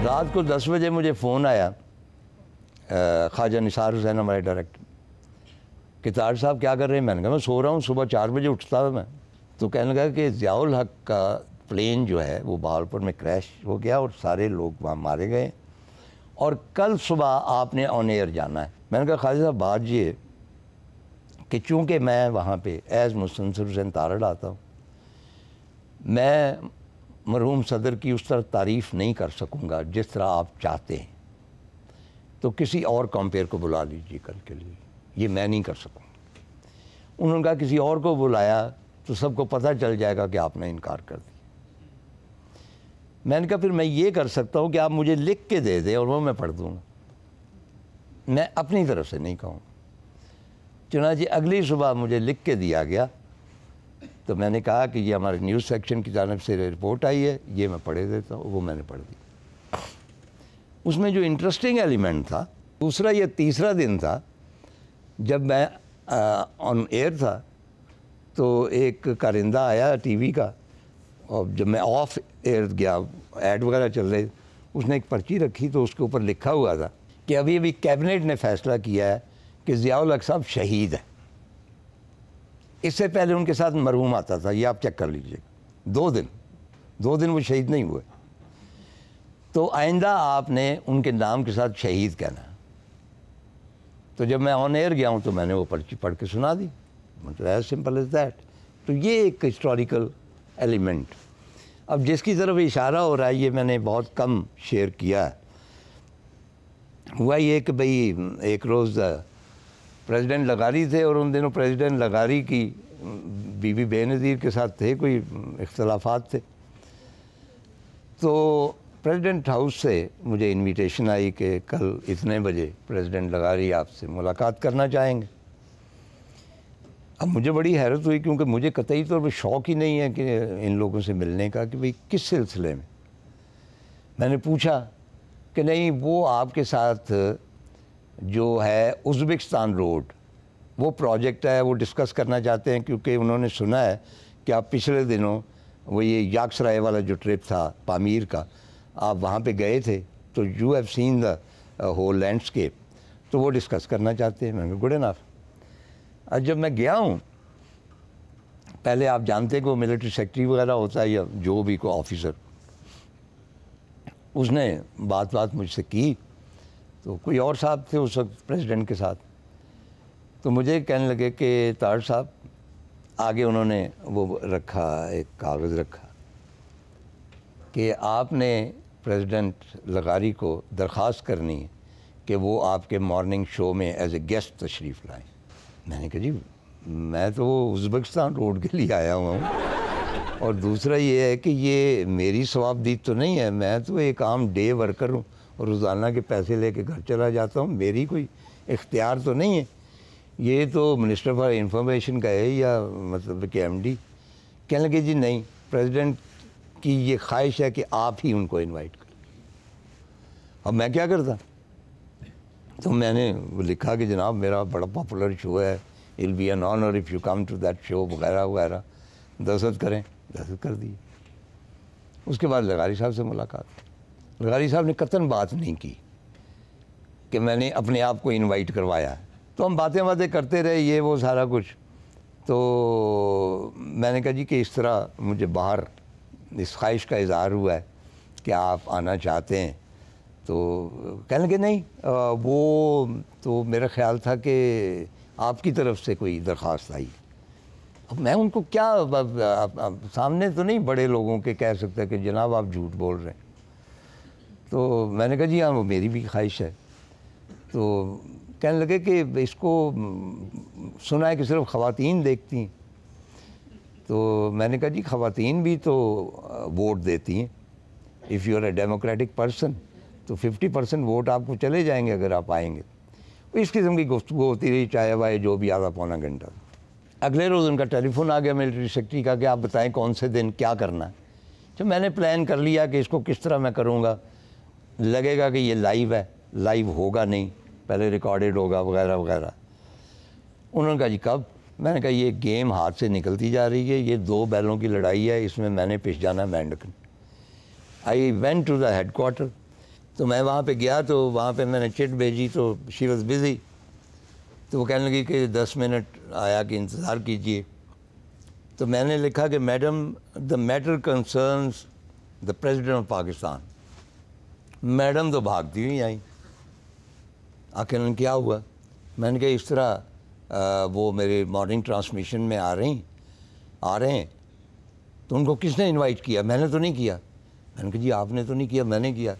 رات کو 10 بجے مجھے فون آیا خواجہ نثار حسین ہمارے ڈائریکٹر کہ طاہر صاحب کیا کر رہے ہیں؟ میں نے کہا میں سو رہا ہوں، صبح 4 بجے اٹھتا ہوں میں. تو کہنے لگا کہ ضیاء الحق کا پلین جو ہے وہ بہاولپور میں کریش ہو گیا اور سارے لوگ وہاں مارے گئے اور کل صبح آپ نے آن ایئر جانا ہے. میں نے کہا خواجہ صاحب بات یہ کہ چونکہ میں وہاں پہ ایز مستنصر حسین تارڑ آتا ہوں، میں مرحوم صدر کی اس طرح تعریف نہیں کر سکوں گا جس طرح آپ چاہتے ہیں، تو کسی اور کمپیئر کو بلا لیجیے کل کے لیے، یہ میں نہیں کر سکوں. انہوں نے کہا کسی اور کو بلایا تو سب کو پتہ چل جائے گا کہ آپ نے انکار کر دیا. میں نے کہا پھر میں یہ کر سکتا ہوں کہ آپ مجھے لکھ کے دے دیں اور وہ میں پڑھ دوں گا، میں اپنی طرف سے نہیں کہوں. چنانچہ اگلی صبح مجھے لکھ کے دیا گیا تو میں نے کہا کہ یہ ہمارے نیوز سیکشن کی جانب سے رپورٹ آئی ہے، یہ میں پڑھے دیتا ہوں. وہ میں نے پڑھ دی. اس میں جو انٹرسٹنگ ایلیمنٹ تھا، دوسرا یہ تیسرا دن تھا جب میں آن ایئر تھا تو ایک کارندہ آیا ٹی وی کا، اور جب میں آف ایئر گیا ایڈ وغیرہ چل رہے، اس نے ایک پرچی رکھی تو اس کے اوپر لکھا ہوا تھا کہ ابھی کیبنٹ نے فیصلہ کیا ہے کہ ضیاء الحق صاحب شہید ہے. اس سے پہلے ان کے ساتھ مرحوم آتا تھا، یہ آپ چیک کر لیجئے. 2 دن وہ شہید نہیں ہوئے. تو آئندہ آپ نے ان کے نام کے ساتھ شہید کہنا ہے. تو جب میں آن ایئر گیا ہوں تو میں نے وہ پرچی پڑھ کے سنا دی، مطلب ایز سمپل ایز دیٹ. تو یہ ایک ہسٹوریکل ایلیمنٹ. اب جس کی طرف اشارہ ہو رہا ہے یہ میں نے بہت کم شیئر کیا ہے. ہوا یہ کہ بھئی ایک روز پریزیڈنٹ لغاری تھے اور ان دنوں پریزیڈنٹ لغاری کی بی بی بے نظیر کے ساتھ تھے کوئی اختلافات تھے. تو پریزیڈنٹ ہاؤس سے مجھے انویٹیشن آئی کہ کل اتنے بجے پریزیڈنٹ لغاری آپ سے ملاقات کرنا چاہیں گے. اب مجھے بڑی حیرت ہوئی کیونکہ مجھے قطعی طور پر شوق ہی نہیں ہے کہ ان لوگوں سے ملنے کا کہ بھئی کس سلسلے میں. میں نے پوچھا کہ نہیں وہ آپ کے ساتھ جو ہے ازبکستان روڈ وہ پروجیکٹ ہے وہ ڈسکس کرنا چاہتے ہیں، کیونکہ انہوں نے سنا ہے کہ آپ پچھلے دنوں وہ یہ یاکسرائے والا جو ٹرپ تھا پامیر کا، آپ وہاں پہ گئے تھے تو you have seen the whole landscape, تو وہ ڈسکس کرنا چاہتے ہیں. میں نے گڈ انف. اور جب میں گیا ہوں، پہلے آپ جانتے کہ وہ ملٹری سیکٹری وغیرہ ہوتا ہے یا جو بھی کوئی آفیسر، اس نے بات مجھ سے کی. تو کوئی اور صاحب تھے اس وقت پریزیڈنٹ کے ساتھ، تو مجھے کہنے لگے کہ طاہر صاحب، آگے انہوں نے وہ رکھا ایک کاغذ رکھا کہ آپ نے پریزیڈنٹ لغاری کو درخواست کرنی ہے کہ وہ آپ کے مارننگ شو میں ایز اے گیسٹ تشریف لائیں. میں نے کہا جی میں تو ازبکستان روڈ کے لیے آیا ہوا ہوں، اور دوسرا یہ ہے کہ یہ میری ثواب دید تو نہیں ہے، میں تو ایک عام ڈے ورکر ہوں اور روزانہ کے پیسے لے کے گھر چلا جاتا ہوں، میری کوئی اختیار تو نہیں ہے. یہ تو منسٹر فار انفارمیشن کا ہے یا مطلب کہ ایم ڈی. کہنے لگے جی نہیں، پریزیڈنٹ کی یہ خواہش ہے کہ آپ ہی ان کو انوائٹ کریں. اب میں کیا کرتا؟ تو میں نے وہ لکھا کہ جناب میرا بڑا پاپولر شو ہے، it will be an honour if you come to that show وغیرہ وغیرہ، دستخط کریں. دستخط کر دیے. اس کے بعد لغاری صاحب سے ملاقات. لغاری صاحب نے قطعاً بات نہیں کی کہ میں نے اپنے آپ کو انوائٹ کروایا ہے. تو ہم باتیں کرتے رہے یہ وہ سارا کچھ. تو میں نے کہا جی کہ اس طرح مجھے باہر اس خواہش کا اظہار ہوا ہے کہ آپ آنا چاہتے ہیں. تو کہنے لگے نہیں وہ تو میرا خیال تھا کہ آپ کی طرف سے کوئی درخواست آئی. اب میں ان کو کیا سامنے تو نہیں بڑے لوگوں کے کہہ سکتا کہ جناب آپ جھوٹ بول رہے ہیں. تو میں نے کہا جی ہاں وہ میری بھی خواہش ہے. تو کہنے لگے کہ اس کو سنا ہے کہ صرف خواتین دیکھتی ہیں. تو میں نے کہا جی خواتین بھی تو ووٹ دیتی ہیں. If you are a democratic person تو 50% ووٹ آپ کو چلے جائیں گے اگر آپ آئیں گے. اس قسم کی گفتگو ہوتی رہی، چائے وائے جو بھی آدھا پونا گھنٹہ. اگلے روز ان کا ٹیلی فون آ گیا ملٹری سیکٹری کا کہ آپ بتائیں کون سے دن کیا کرنا ہے. تو میں نے پلان کر لیا کہ اس کو کس طرح میں کروں گا. لگے گا کہ یہ لائیو ہے، لائیو ہوگا نہیں، پہلے ریکارڈڈ ہوگا وغیرہ وغیرہ. انہوں نے کہا جی کب؟ میں نے کہا یہ گیم ہاتھ سے نکلتی جا رہی ہے، یہ 2 بیلوں کی لڑائی ہے، اس میں نے پس جانا ہے مینڈکن. I went to the head quarter. تو میں وہاں پہ گیا تو وہاں پہ میں نے چٹ بھیجی تو شی واز بزی. تو وہ کہنے لگی کہ 10 منٹ آیا کہ انتظار کیجیے. تو میں نے لکھا کہ madam the matter concerns the president of Pakistan. Madam تو بھاگتی ہوئی آئیں. آخر کیا ہوا؟ میں نے کہا اس طرح وہ میرے مارننگ ٹرانسمیشن میں آ رہے ہیں. تو ان کو کس نے انوائٹ کیا؟ میں نے تو نہیں کیا. میں نے کہا جی آپ نے تو نہیں کیا، میں نے کیا.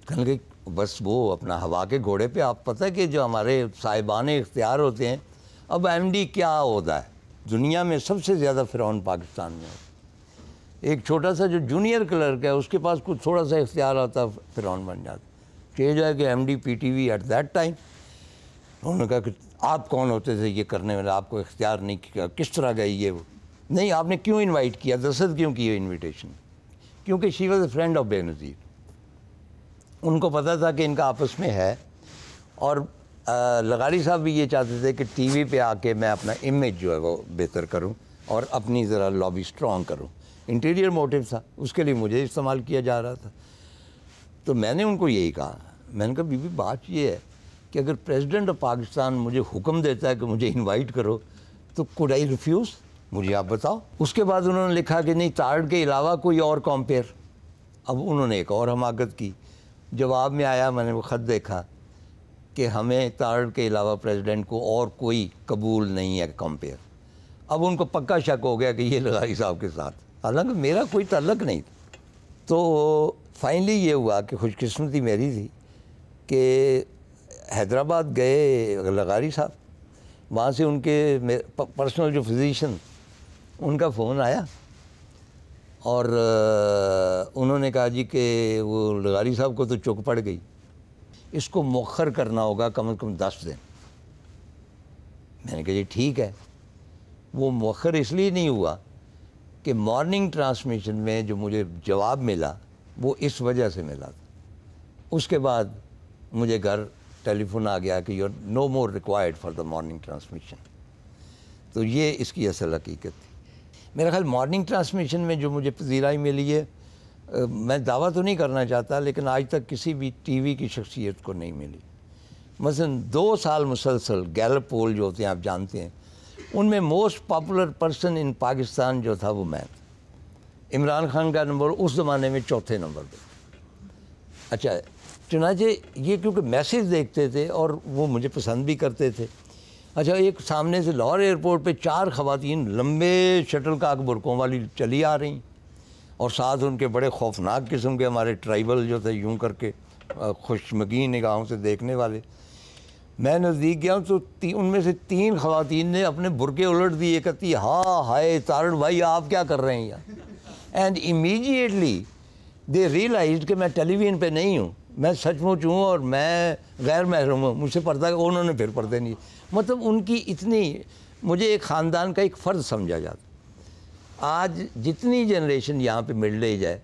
کہنے لگے بس وہ اپنا ہوا کے گھوڑے پہ. آپ پتہ ہے کہ جو ہمارے صاحبان اختیار ہوتے ہیں، اب ایم ڈی کیا ہوتا ہے دنیا میں سب سے زیادہ فرعون پاکستان میں. ایک چھوٹا سا جو جونیئر کلرک ہے اس کے پاس کچھ تھوڑا سا اختیار آتا فرعون بن جاتا. چینج ہے کہ M D P T V at that time. انہوں نے کہا کہ آپ کون ہوتے تھے یہ کرنے والے، آپ کو اختیار نہیں کیا، کس طرح گئی یہ وہ نہیں آپ نے کیوں انوائٹ کیا، دستخط کیوں کی انویٹیشن؟ کیونکہ she was a friend of بے نظیر. ان کو پتہ تھا کہ ان کا آپس میں ہے. اور لغاری صاحب بھی یہ چاہتے تھے کہ ٹی وی پہ آ کے میں اپنا امیج جو ہے وہ بہتر کروں اور اپنی ذرا لابی اسٹرانگ کروں. انٹیریئر موٹیو تھا، اس کے لیے مجھے استعمال کیا جا رہا تھا. تو میں نے ان کو یہی کہا، میں نے کہا بی بی بات یہ ہے کہ اگر پریزیڈنٹ آف پاکستان مجھے حکم دیتا ہے کہ مجھے انوائٹ کرو تو کوڈ آئی ریفیوز؟ مجھے آپ بتاؤ. اس کے بعد انہوں نے لکھا کہ نہیں تارڑ کے علاوہ کوئی اور کمپیئر. اب انہوں نے ایک اور حماقت کی. جواب میں آیا، میں نے وہ خط دیکھا کہ ہمیں تارڑ کے علاوہ پریزیڈنٹ کو اور کوئی قبول نہیں ہے کمپیئر. اب ان کو پکا شک ہو گیا کہ یہ لغاری صاحب کے ساتھ، حالانکہ میرا کوئی تعلق نہیں تھا. تو فائنلی یہ ہوا کہ خوش قسمتی میری تھی کہ حیدرآباد گئے لغاری صاحب. وہاں سے ان کے پرسنل جو فزیشین ان کا فون آیا اور انہوں نے کہا جی کہ وہ لغاری صاحب کو تو چک پڑ گئی، اس کو مؤخر کرنا ہوگا کم از کم 10 دن. میں نے کہا جی ٹھیک ہے. وہ مؤخر اس لیے نہیں ہوا کہ مارننگ ٹرانسمیشن میں جو مجھے جواب ملا وہ اس وجہ سے ملا تھا. اس کے بعد مجھے گھر ٹیلی فون آ گیا کہ you are no more required for the morning transmission. تو یہ اس کی اصل حقیقت تھی. میرا خیال مارننگ ٹرانسمیشن میں جو مجھے پذیرائی ملی ہے، میں دعویٰ تو نہیں کرنا چاہتا لیکن آج تک کسی بھی ٹی وی کی شخصیت کو نہیں ملی. مثلا 2 سال مسلسل گیلپ پول جو ہوتے ہیں آپ جانتے ہیں، ان میں most popular person in Pakistan جو تھا وہ میں تھا. عمران خان کا نمبر اس زمانے میں 4تھے نمبر پہ. اچھا چنانچہ یہ کیونکہ میسیج دیکھتے تھے اور وہ مجھے پسند بھی کرتے تھے. اچھا ایک سامنے سے لاہور ایئرپورٹ پہ 4 خواتین لمبے شٹل کاک برقعوں والی چلی آ رہی اور ساتھ ان کے بڑے خوفناک قسم کے ہمارے ٹرائبل جو تھے یوں کر کے خوشمگین نگاہوں سے دیکھنے والے. میں نزدیک گیا تو ان میں سے 3 خواتین نے اپنے برقعے الٹ دیے، کہتی ہاں ہائے تارڑ بھائی آپ کیا کر رہے ہیں یار. اینڈ امیڈیٹلی دے ریئلائزڈ کہ میں ٹیلی ویژن پہ نہیں ہوں، میں سچ مچ ہوں اور میں غیر محرم ہوں، مجھ سے پردہ انہوں نے پھر پردے نہیں. مطلب ان کی اتنی مجھے ایک خاندان کا ایک فرد سمجھا جاتا. آج جتنی جنریشن یہاں پہ مل رہی جائے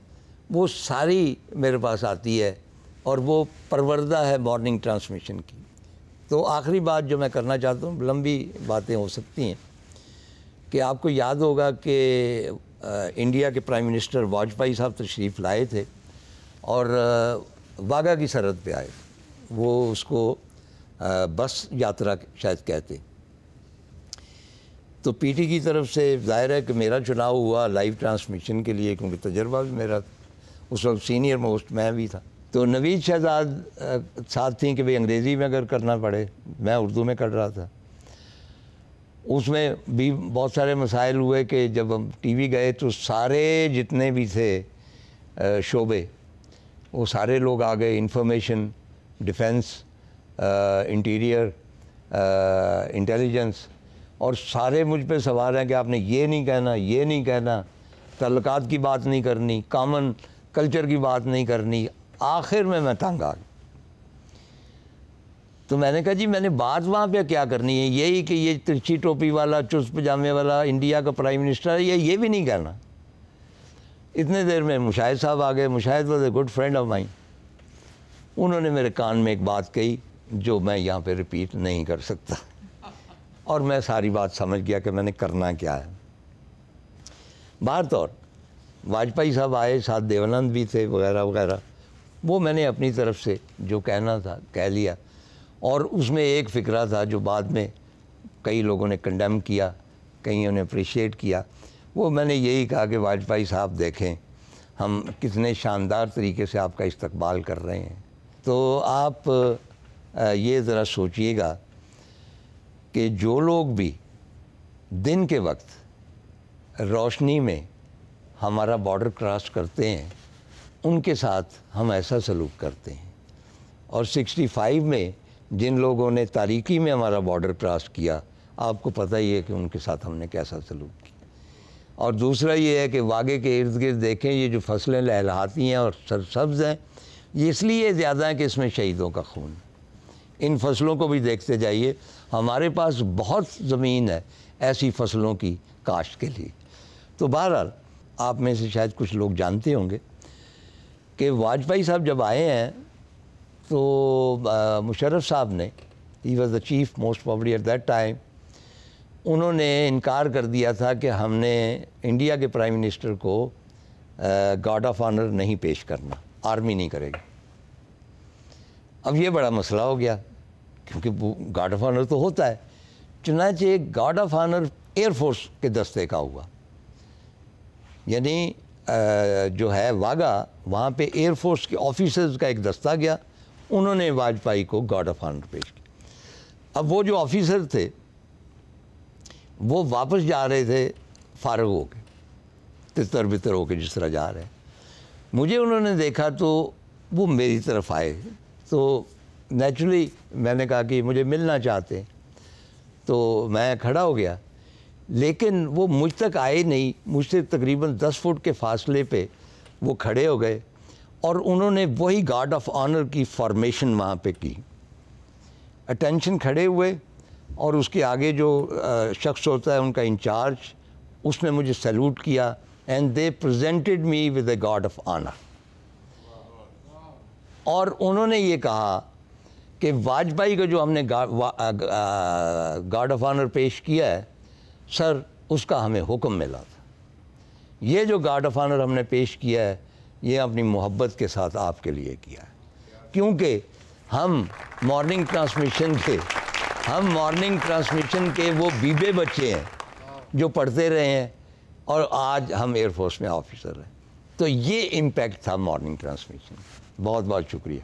وہ ساری میرے پاس آتی ہے اور وہ پروردہ ہے مارننگ ٹرانسمیشن کی. تو آخری بات جو میں کرنا چاہتا ہوں، لمبی باتیں ہو سکتی ہیں، کہ آپ کو یاد ہوگا کہ انڈیا کے پرائم منسٹر واجپئی صاحب تشریف لائے تھے اور واگا کی سرحد پہ آئے. وہ اس کو بس یاترا شاید کہتے. تو پی ٹی کی طرف سے ظاہر ہے کہ میرا چناؤ ہوا لائیو ٹرانسمیشن کے لیے، کیونکہ تجربہ بھی میرا اس وقت سینئر موسٹ میں بھی تھا. تو نوید شہزاد ساتھ تھیں کہ بھئی انگریزی میں اگر کرنا پڑے، میں اردو میں کر رہا تھا. اس میں بھی بہت سارے مسائل ہوئے کہ جب ہم ٹی وی گئے تو سارے جتنے بھی تھے شعبے وہ سارے لوگ آ گئے، انفارمیشن، ڈیفنس، انٹیریئر، انٹیلیجنس، اور سارے مجھ پہ سوال ہیں کہ آپ نے یہ نہیں کہنا، یہ نہیں کہنا، تعلقات کی بات نہیں کرنی، کامن کلچر کی بات نہیں کرنی. آخر میں تنگ آ گیا. تو میں نے کہا جی میں نے بات وہاں پہ کیا کرنی ہے، یہی کہ یہ ترچھی ٹوپی والا چست پجامے والا انڈیا کا پرائم منسٹر ہے، یہ بھی نہیں کہنا. اتنے دیر میں مشاہد صاحب آ گئے. Mushahid was a good friend of mine. انہوں نے میرے کان میں ایک بات کہی جو میں یہاں پہ ریپیٹ نہیں کر سکتا، اور میں ساری بات سمجھ گیا کہ میں نے کرنا کیا ہے. باہر طور واجپئی صاحب آئے، ساتھ دیوانند بھی تھے وغیرہ وغیرہ. وہ میں نے اپنی طرف سے جو کہنا تھا کہہ لیا، اور اس میں ایک فقرہ تھا جو بعد میں کئی لوگوں نے کنڈیم کیا، کئیوں نے اپریشیٹ کیا۔ وہ میں نے یہی کہا کہ واجپئی صاحب دیکھیں ہم کتنے شاندار طریقے سے آپ کا استقبال کر رہے ہیں، تو آپ یہ ذرا سوچئے گا کہ جو لوگ بھی دن کے وقت روشنی میں ہمارا بارڈر کراس کرتے ہیں ان کے ساتھ ہم ایسا سلوک کرتے ہیں، اور 65 میں جن لوگوں نے تاریکی میں ہمارا بارڈر کراس کیا آپ کو پتہ ہی ہے کہ ان کے ساتھ ہم نے کیسا سلوک کیا۔ اور دوسرا یہ ہے کہ واگے کے ارد گرد دیکھیں یہ جو فصلیں لہلہاتی ہیں اور سرسبز ہیں، یہ اس لیے زیادہ ہے کہ اس میں شہیدوں کا خون ہے۔ ان فصلوں کو بھی دیکھتے جائیے، ہمارے پاس بہت زمین ہے ایسی فصلوں کی کاشت کے لیے۔ تو بہرحال آپ میں سے شاید کچھ لوگ جانتے ہوں گے کہ واجپئی صاحب جب آئے ہیں تو مشرف صاحب نے، he was the chief most probably at that time, انہوں نے انکار کر دیا تھا کہ ہم نے انڈیا کے پرائم منسٹر کو گارڈ آف آنر نہیں پیش کرنا، آرمی نہیں کرے گی۔ اب یہ بڑا مسئلہ ہو گیا کیونکہ وہ گارڈ آف آنر تو ہوتا ہے، چنانچہ guard of honour air force کے دستے کا ہوا، یعنی جو ہے واگا وہاں پہ ایئر فورس کے آفیسرز کا ایک دستہ گیا، انہوں نے واجپئی کو گارڈ آف آنر پیش کیا۔ اب وہ جو آفیسر تھے وہ واپس جا رہے تھے فارغ ہو کے، تتر بتر ہو کے جس طرح جا رہے ہیں، مجھے انہوں نے دیکھا تو وہ میری طرف آئے، تو نیچرلی میں نے کہا کہ مجھے ملنا چاہتے ہیں، تو میں کھڑا ہو گیا، لیکن وہ مجھ تک آئے نہیں، مجھ سے تقریباً 10 فٹ کے فاصلے پہ وہ کھڑے ہو گئے اور انہوں نے وہی گارڈ آف آنر کی فارمیشن وہاں پہ کی، اٹینشن کھڑے ہوئے، اور اس کے آگے جو شخص ہوتا ہے ان کا انچارج، اس نے مجھے سیلوٹ کیا، and they presented me with a guard of honour, اور انہوں نے یہ کہا کہ واجپئی کا جو ہم نے گارڈ آف آنر پیش کیا ہے سر، اس کا ہمیں حکم ملا تھا، یہ جو گارڈ آف آنر ہم نے پیش کیا ہے یہ اپنی محبت کے ساتھ آپ کے لیے کیا ہے، کیونکہ ہم مارننگ ٹرانسمیشن کے وہ بیبے بچے ہیں جو پڑھتے رہے ہیں اور آج ہم ایئر فورس میں آفیسر ہیں، تو یہ امپیکٹ تھا مارننگ ٹرانسمیشن۔ بہت بہت شکریہ۔